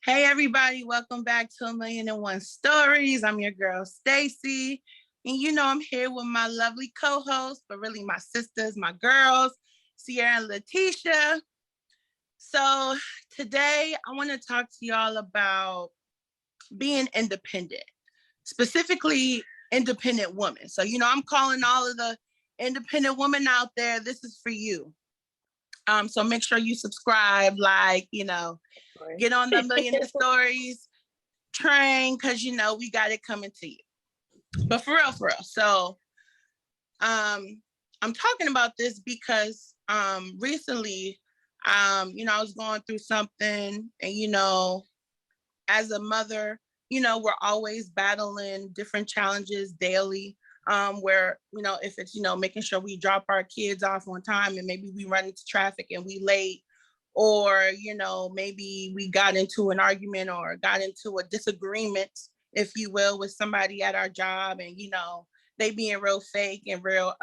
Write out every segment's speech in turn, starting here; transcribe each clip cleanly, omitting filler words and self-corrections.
Hey everybody, welcome back to 1,000,001 Stories. I'm your girl Stacy, and I'm here with my lovely co-hosts, but really my sisters, my girls, Sierra and Letitia. So today I want to talk to y'all about being independent, specifically independent women. So I'm calling all of the independent women out there. This is for you. So make sure you subscribe, get on the Millionaire Stories train, because we got it coming to you. But for real. So I'm talking about this because recently, I was going through something, and as a mother, we're always battling different challenges daily. Where if it's making sure we drop our kids off on time, and maybe we run into traffic and we late, or maybe we got into an argument or got into a disagreement, if you will, with somebody at our job, and they being real fake and real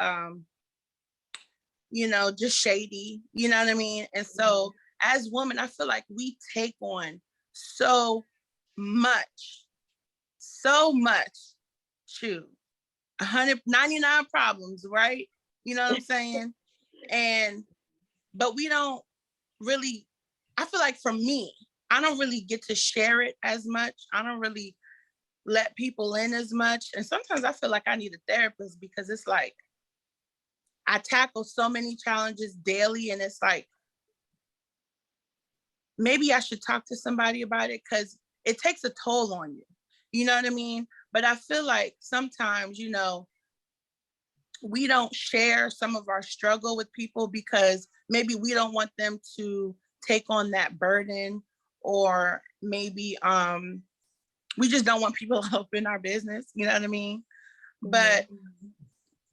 just shady, you know what I mean? And so as women, I feel like we take on so much, shoot, 199 problems, right? You know what I'm saying? But we don't really, I feel like for me, I don't really get to share it as much. I don't really let people in as much. And sometimes I feel like I need a therapist, because it's like I tackle so many challenges daily, and it's like maybe I should talk to somebody about it, because it takes a toll on you. You know what I mean? But I feel like sometimes, we don't share some of our struggle with people because maybe we don't want them to take on that burden, or maybe we just don't want people helping our business, you know what I mean? But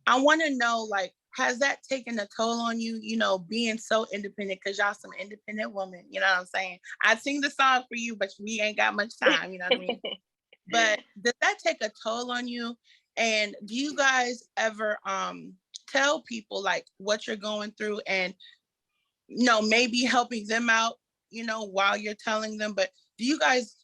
I want to know, like, has that taken a toll on you, being so independent, because y'all some independent women, you know what I'm saying? I sing the song for you, but we ain't got much time, you know what I mean? But does that take a toll on you? And do you guys ever tell people like what you're going through, and maybe helping them out, while you're telling them? But do you guys,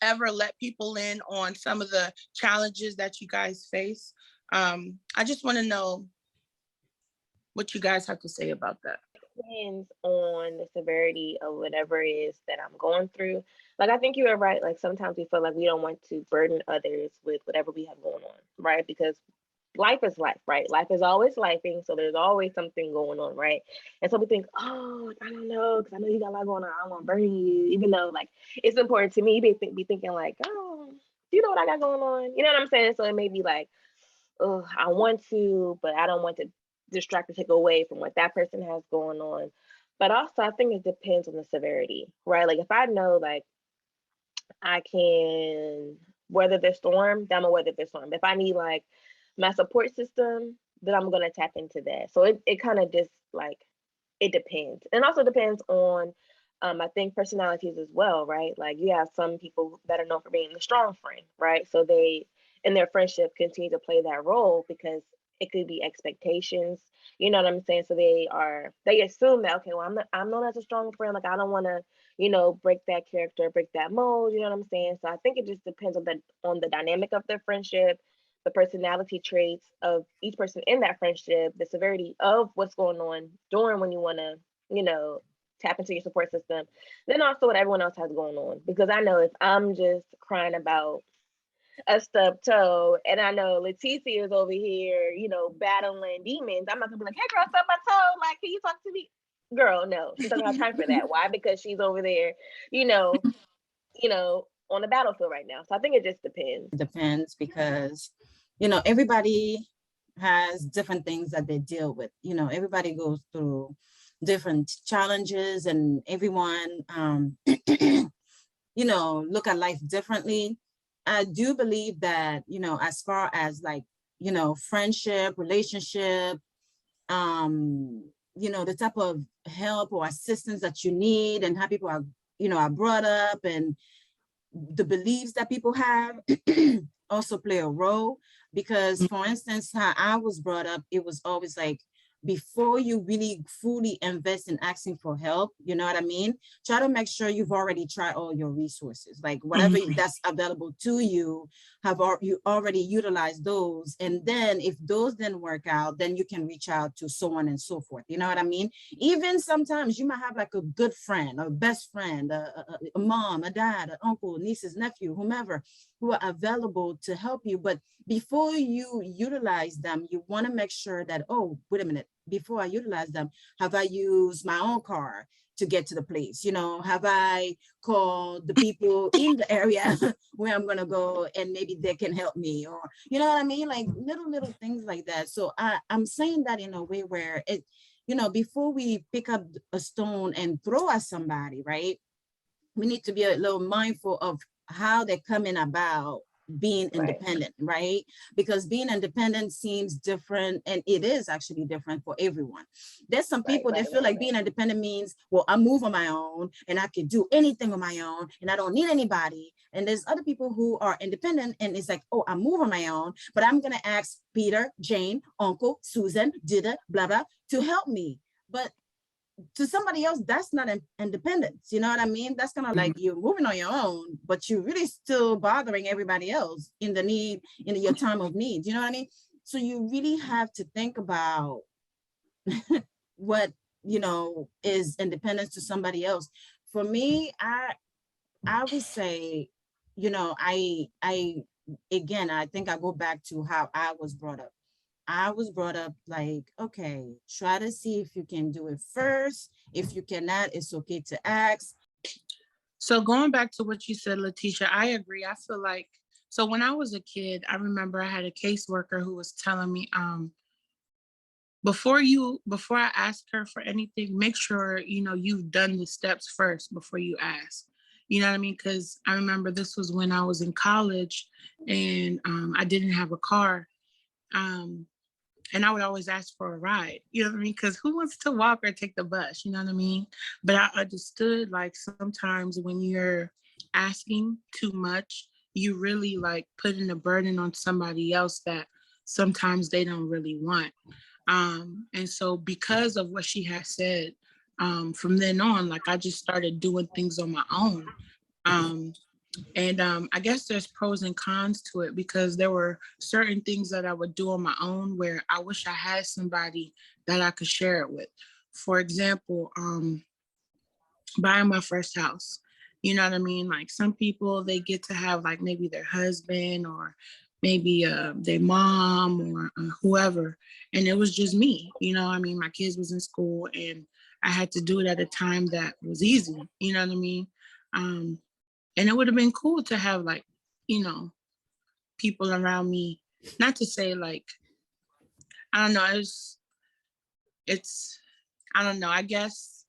ever let people in on some of the challenges that you guys face? I just want to know what you guys have to say about that. Depends on the severity of whatever it is that I'm going through. Like, I think you are right. Like, sometimes we feel like we don't want to burden others with whatever we have going on, right? Because life is life, right? Life is always lifing, so there's always something going on, right? And so we think, oh, I don't know, because I know you got a lot going on. I don't want to burden you, even though, like, it's important to me. Be thinking like, oh, do you know what I got going on? You know what I'm saying? So it may be like, oh, I want to, but I don't want to distract or take away from what that person has going on. But also, I think it depends on the severity, right? Like, if I know, like, I can weather the storm, then I'm gonna weather the storm. If I need like my support system, then I'm gonna tap into that. So it kind of just like it depends. And also depends on I think personalities as well, right? Like, you have some people that are known for being the strong friend, right? So they in their friendship continue to play that role because it could be expectations. You know what I'm saying? So they assume that, okay, well, I'm known as a strong friend. Like, I don't want to, break that character, break that mold. You know what I'm saying? So I think it just depends on the dynamic of their friendship, the personality traits of each person in that friendship, the severity of what's going on during when you want to, tap into your support system, then also what everyone else has going on. Because I know if I'm just crying about a stubbed toe, and I know Leticia is over here, battling demons, I'm not gonna be like, hey girl, stub my toe. Like, can you talk to me? Girl, no, she doesn't have time for that. Why? Because she's over there, you know, on the battlefield right now. So I think it just depends. It depends because, everybody has different things that they deal with. Everybody goes through different challenges, and everyone, look at life differently. I do believe that, as far as like, friendship, relationship, the type of help or assistance that you need, and how people are brought up, and the beliefs that people have also play a role. Because, for instance, how I was brought up, it was always like, before you really fully invest in asking for help, you know what I mean? Try to make sure you've already tried all your resources, like whatever that's available to you, you already utilized those. And then if those didn't work out, then you can reach out to so on and so forth. You know what I mean? Even sometimes you might have like a good friend, a best friend, a mom, a dad, an uncle, nieces, nephew, whomever, who are available to help you. But before you utilize them, you want to make sure that, oh, wait a minute, before I utilize them, have I used my own car to get to the place? You know, have I called the people in the area where I'm going to go and maybe they can help me? Or, you know what I mean? Like little things like that. So I'm saying that in a way where it, you know, before we pick up a stone and throw at somebody, right? We need to be a little mindful of how they're coming about being independent, right? Because being independent seems different, and it is actually different for everyone. There's some people that feel like being independent means, well, I move on my own and I can do anything on my own and I don't need anybody. And there's other people who are independent and it's like, oh, I move on my own, but I'm gonna ask Peter, Jane, Uncle, Susan, Dida, blah, blah, to help me. But to somebody else, that's not independence. You know what I mean? That's kind of like you're moving on your own, but you're really still bothering everybody else in the need, in your time of need. You know what I mean? So you really have to think about what, you know, is independence to somebody else. For me, I would say, you know, again, I think I go back to how I was brought up. I was brought up like, okay, try to see if you can do it first. If you cannot, it's okay to ask. So going back to what you said, Letitia, I agree. I feel like, so when I was a kid, I remember I had a caseworker who was telling me, before I ask her for anything, make sure, you know, you've done the steps first before you ask. You know what I mean? Because I remember this was when I was in college and I didn't have a car. And I would always ask for a ride, you know what I mean? Because who wants to walk or take the bus, you know what I mean? But I understood like sometimes when you're asking too much, you really like putting a burden on somebody else that sometimes they don't really want. And so because of what she had said, from then on, like I just started doing things on my own. And I guess there's pros and cons to it because there were certain things that I would do on my own where I wish I had somebody that I could share it with. For example, buying my first house. You know what I mean? Like some people, they get to have like maybe their husband or maybe their mom or whoever. And it was just me, you know, I mean, my kids was in school and I had to do it at a time that was easy, you know what I mean? And it would have been cool to have like, you know, people around me, not to say like, I don't know, it's, I don't know, I guess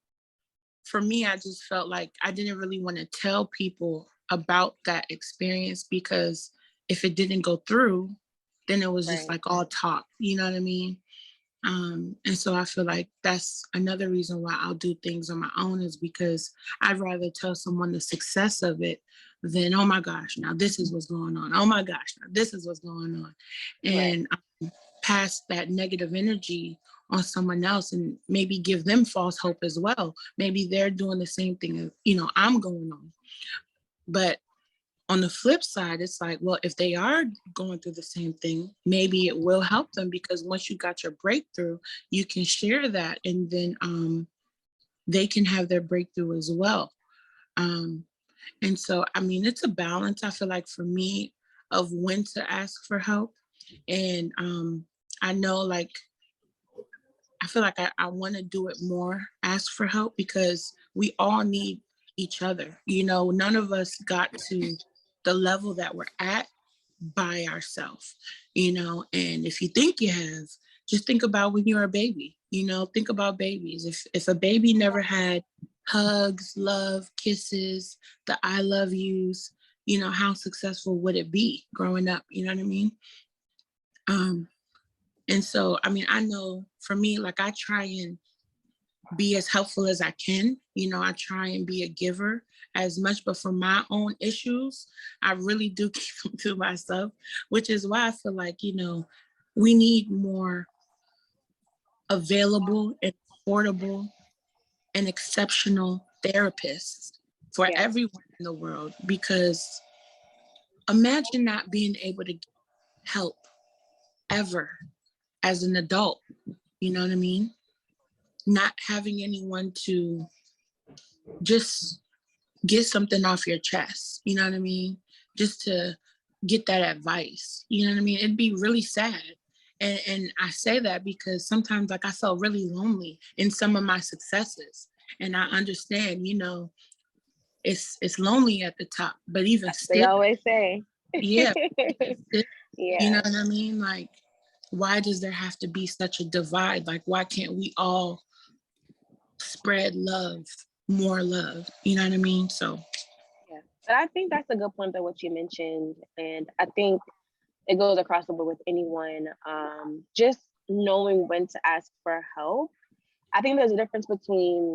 for me, I just felt like I didn't really want to tell people about that experience because if it didn't go through, then it was just like all talk, you know what I mean? And so I feel like that's another reason why I'll do things on my own is because I'd rather tell someone the success of it than, oh my gosh, now this is what's going on. Oh my gosh, now this is what's going on. And pass that negative energy on someone else and maybe give them false hope as well. Maybe they're doing the same thing, you know, I'm going on. But on the flip side, it's like, well, if they are going through the same thing, maybe it will help them because once you got your breakthrough, you can share that and then they can have their breakthrough as well. And so, I mean, it's a balance, I feel like for me, of when to ask for help. And I know like, I feel like I want to do it more, ask for help because we all need each other. You know, none of us got to the level that we're at by ourselves, you know, and if you think you have, just think about when you're a baby, you know, think about babies. If a baby never had hugs, love, kisses, the I love yous, you know, how successful would it be growing up? You know what I mean? And so, I mean, I know for me, like I try and be as helpful as I can. You know, I try and be a giver as much, but for my own issues, I really do keep them to myself, which is why I feel like, you know, we need more available and affordable and exceptional therapists for everyone in the world, because imagine not being able to get help ever as an adult. You know what I mean? Not having anyone to just get something off your chest. You know what I mean? Just to get that advice. You know what I mean? It'd be really sad. And I say that because sometimes, like, I felt really lonely in some of my successes. And I understand, you know, it's lonely at the top, but even still, they always say. yeah, still, you know Yeah. what I mean? Like, why does there have to be such a divide? Like, why can't we all spread love, more love? You know what I mean? So, Yeah. But I think that's a good point that what you mentioned. And I think it goes across the board with anyone. Just knowing when to ask for help. I think there's a difference between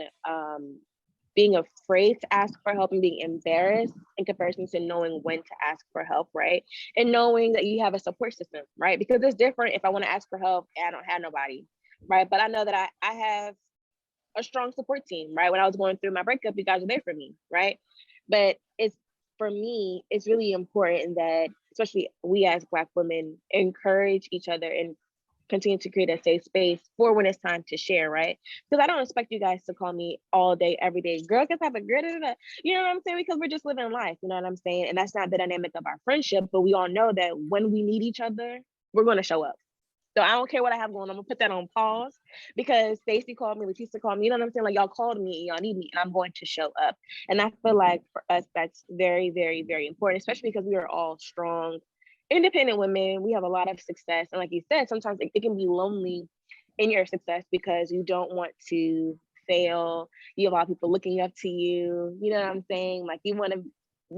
being afraid to ask for help and being embarrassed in comparison to knowing when to ask for help, right? And knowing that you have a support system, right? Because it's different if I want to ask for help and I don't have nobody, right? But I know that I have a strong support team, right? When I was going through my breakup, you guys were there for me, right? But it's, for me, it's really important that, especially we as Black women, encourage each other and continue to create a safe space for when it's time to share, right? Because I don't expect you guys to call me all day, every day. Girl, can have a good, you know what I'm saying? Because we're just living life, you know what I'm saying? And that's not the dynamic of our friendship, but we all know that when we need each other, we're going to show up. So I don't care what I have going on. I'm gonna put that on pause because Stacey called me, Leticia called me. You know what I'm saying? Like, y'all called me and y'all need me, and I'm going to show up. And I feel like for us, that's very, very, very important, especially because we are all strong, independent women. We have a lot of success. And like you said, sometimes it can be lonely in your success because you don't want to fail. You have a lot of people looking up to you. You know what I'm saying? Like, you want to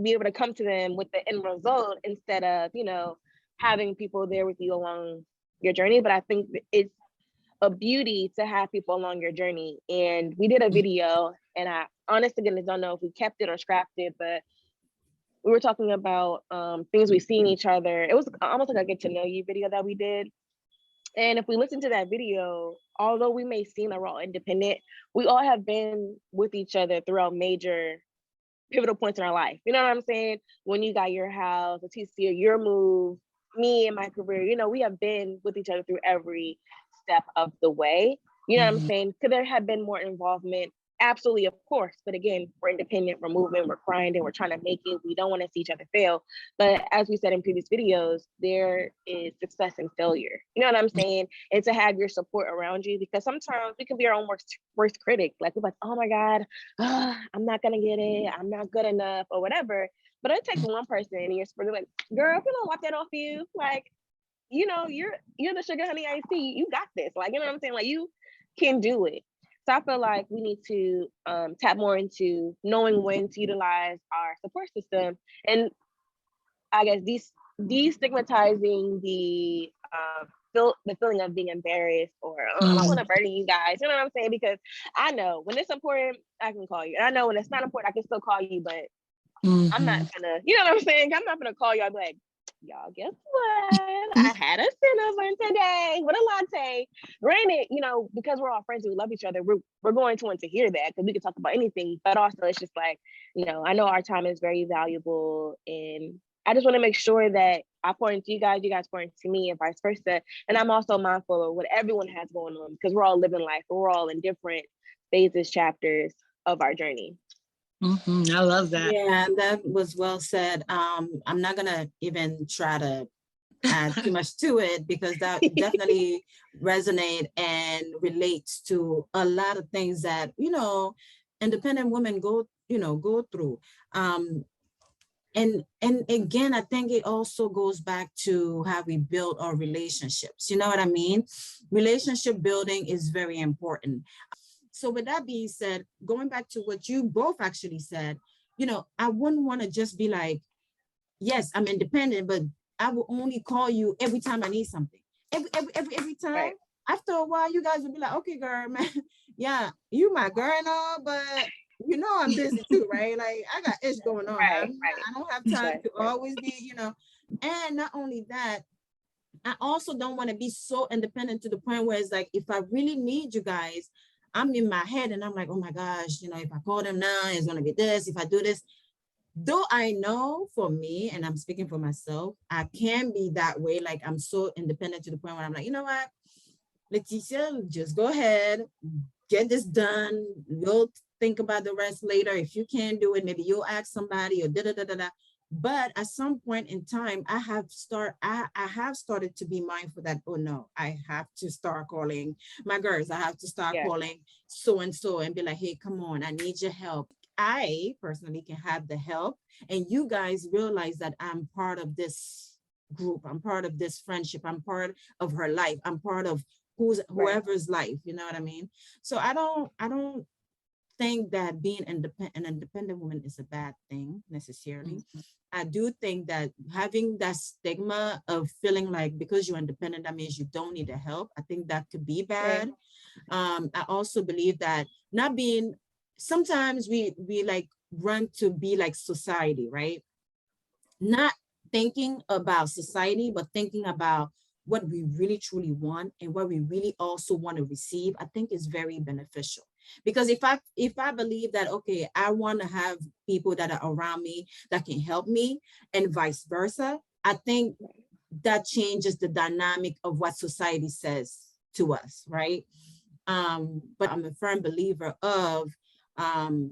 be able to come to them with the end result instead of, you know, having people there with you along your journey. But I think it's a beauty to have people along your journey. And we did a video, and I honestly goodness don't know if we kept it or scrapped it, but we were talking about things we've seen each other. It was almost like a get to know you video that we did. And if we listen to that video, although we may seem that we're all independent, we all have been with each other throughout major pivotal points in our life. You know what I'm saying? When you got your house, Leticia, your move, me and my career, you know, we have been with each other through every step of the way. You know what I'm saying? Could there have been more involvement? Absolutely, of course. But again, we're independent, we're moving, we're grinding, we're trying to make it. We don't want to see each other fail. But as we said in previous videos, there is success and failure. You know what I'm saying? And to have your support around you, because sometimes we can be our own worst critic. Like, we're like, oh my God, I'm not gonna get it, I'm not good enough, or whatever. But it takes one person and you're supposed to be like, girl, if you don't wipe that off you, like, you know, you're the sugar honey iced tea. You got this. Like, you know what I'm saying? Like, you can do it. So I feel like we need to tap more into knowing when to utilize our support system, and I guess destigmatizing the feeling of being embarrassed or I don't want to burden you guys. You know what I'm saying? Because I know when it's important, I can call you, and I know when it's not important, I can still call you. But I'm not gonna, you know what I'm saying? I'm not gonna call you. I'll be like, y'all, guess what? I had a cinnamon today with a latte. Granted, you know, because we're all friends and we love each other, we're going to want to hear that because we can talk about anything. But also, it's just like, you know, I know our time is very valuable, and I just want to make sure that I pour into you guys pour into me, and vice versa. And I'm also mindful of what everyone has going on because we're all living life. We're all in different phases, chapters of our journey. I love that. Yeah, that was well said. I'm not gonna even try to add too much to it because that definitely resonate and relates to a lot of things that, you know, independent women go through. And again, I think it also goes back to how we build our relationships. You know what I mean? Relationship building is very important. So with that being said, going back to what you both actually said, you know, I wouldn't want to just be like, yes, I'm independent, but I will only call you every time I need something. Every time. Right. After a while, you guys will be like, okay, girl, man, yeah, you my girl and all, but you know I'm busy too, right? Like, I got ish going on. I don't have time to always be, you know. And not only that, I also don't want to be so independent to the point where it's like, if I really need you guys, I'm in my head and I'm like, oh my gosh, you know, if I call them now, it's going to be this. If I do this, though I know for me, and I'm speaking for myself, I can be that way. Like I'm so independent to the point where I'm like, you know what, Leticia, just go ahead, get this done. We'll think about the rest later. If you can't do it, maybe you'll ask somebody or da da da da da. But at some point in time, I have started to be mindful that, oh no, I have to start calling my girls. I have to start Yeah. calling so and so and be like, hey, come on, I need your help. I personally can have the help, and you guys realize that I'm part of this group. I'm part of this friendship. I'm part of her life. I'm part of Right. whoever's life. You know what I mean? So I don't think that being an independent woman is a bad thing necessarily. I do think that having that stigma of feeling like because you're independent, that means you don't need the help. I think that could be Right. bad. I also believe that not being, sometimes we like run to be like society, right? Not thinking about society, but thinking about what we really truly want and what we really also want to receive, I think is very beneficial. Because if I believe that, okay, I want to have people that are around me that can help me and vice versa, I think that changes the dynamic of what society says to us, right? But I'm a firm believer of um,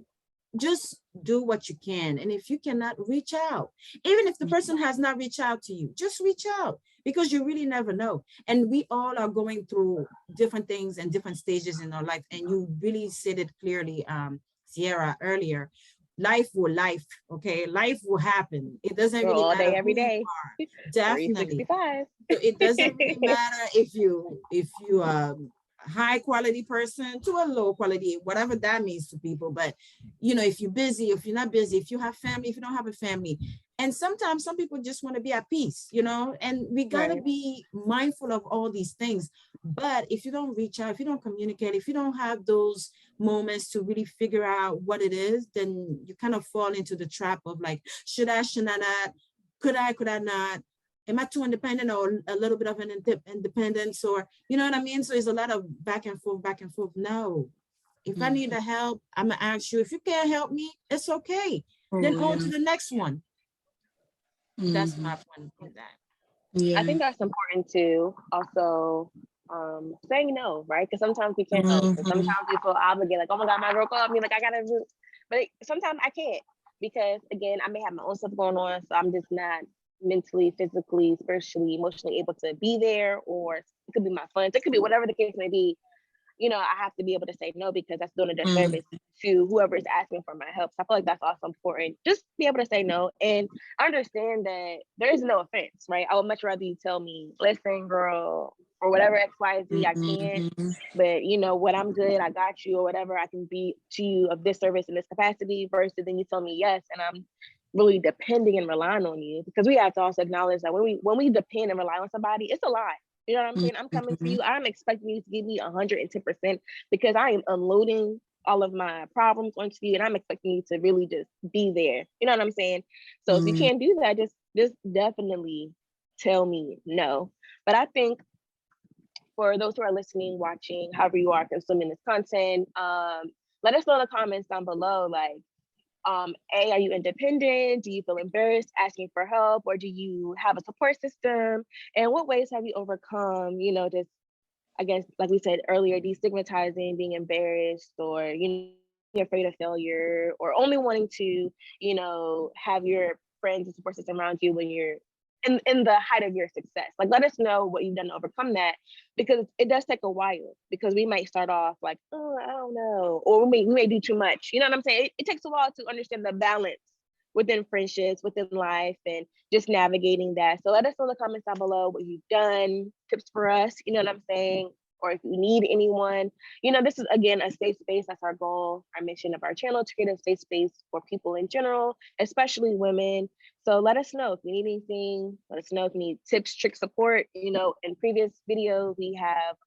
just do what you can. And if you cannot, reach out. Even if the person has not reached out to you, just reach out because you really never know. And we all are going through different things and different stages in our life. And you really said it clearly, Sierra, earlier. Life, okay? Life will happen. It doesn't We're really all matter day, who every you day. are. Definitely. 365. So it doesn't really matter if you are high quality person to a low quality, whatever that means to people. But you know, if you're busy, if you're not busy, if you have family, if you don't have a family, and sometimes some people just want to be at peace, you know, and we gotta Right. be mindful of all these things. But if you don't reach out, if you don't communicate, if you don't have those moments to really figure out what it is, then you kind of fall into the trap of like, should I not, could I not, am I too independent or a little bit of an independence, or you know what I mean? So it's a lot of back and forth, back and forth. No, if I need the help, I'm gonna ask you. If you can't help me, it's okay. Then on to Yeah. the next one. That's Mhm. my point in that. I Yeah. think that's important too. Also, saying no, right? Because sometimes we can't help, and Mhm. sometimes we feel obligated, like, oh my god, my girl called me, like I gotta do. But sometimes I can't because again, I may have my own stuff going on, so I'm just not mentally, physically, spiritually, emotionally able to be there. Or it could be my funds, it could be whatever the case may be. I have to be able to say no because that's doing a Mhm. disservice to whoever is asking for my help. So I feel like that's also important. Just be able to say no. And I understand that there is no offense, right? I would much rather you tell me, listen, girl, or whatever XYZ, I can't. Mhm. But what, I'm good, I got you, or whatever, I can be to you of this service in this capacity, versus then you tell me yes, and I'm really depending and relying on you. Because we have to also acknowledge that when we depend and rely on somebody, it's a lot. You know what I'm saying? I'm coming to Mhm. you. I'm expecting you to give me 110% because I am unloading all of my problems onto you, and I'm expecting you to really just be there. You know what I'm saying? So if you Mhm. can't do that, just definitely tell me no. But I think for those who are listening, watching, however you are consuming this content, let us know in the comments down below, like, are you independent? Do you feel embarrassed asking for help, or do you have a support system? And what ways have you overcome, just, I guess, like we said earlier, destigmatizing, being embarrassed, or, being afraid of failure, or only wanting to, have your friends and support system around you when you're in the height of your success. Like, let us know what you've done to overcome that, because it does take a while, because we might start off like, oh, I don't know, or we may do too much. You know what I'm saying? It takes a while to understand the balance within friendships, within life, and just navigating that. So let us know in the comments down below what you've done, tips for us, you know what I'm saying? Or if you need anyone, this is again a safe space. That's our goal, our mission of our channel, to create a safe space for people in general, especially women. So let us know if you need anything. Let us know if you need tips, tricks, support. In previous videos, we have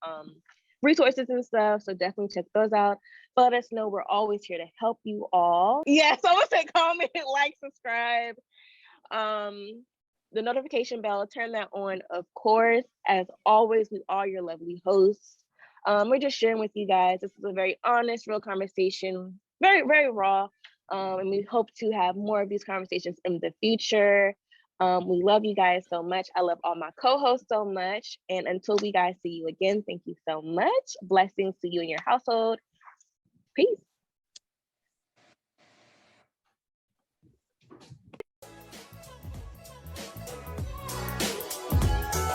resources and stuff. So definitely check those out. Let us know. We're always here to help you all. Yes, I would say comment, like, subscribe. Um, the notification bell, turn that on, of course. As always, we are your lovely hosts. We're just sharing with you guys. This is a very honest, real conversation, very, very raw. And we hope to have more of these conversations in the future. We love you guys so much. I love all my co-hosts so much. And until we guys see you again, thank you so much. Blessings to you and your household. Peace.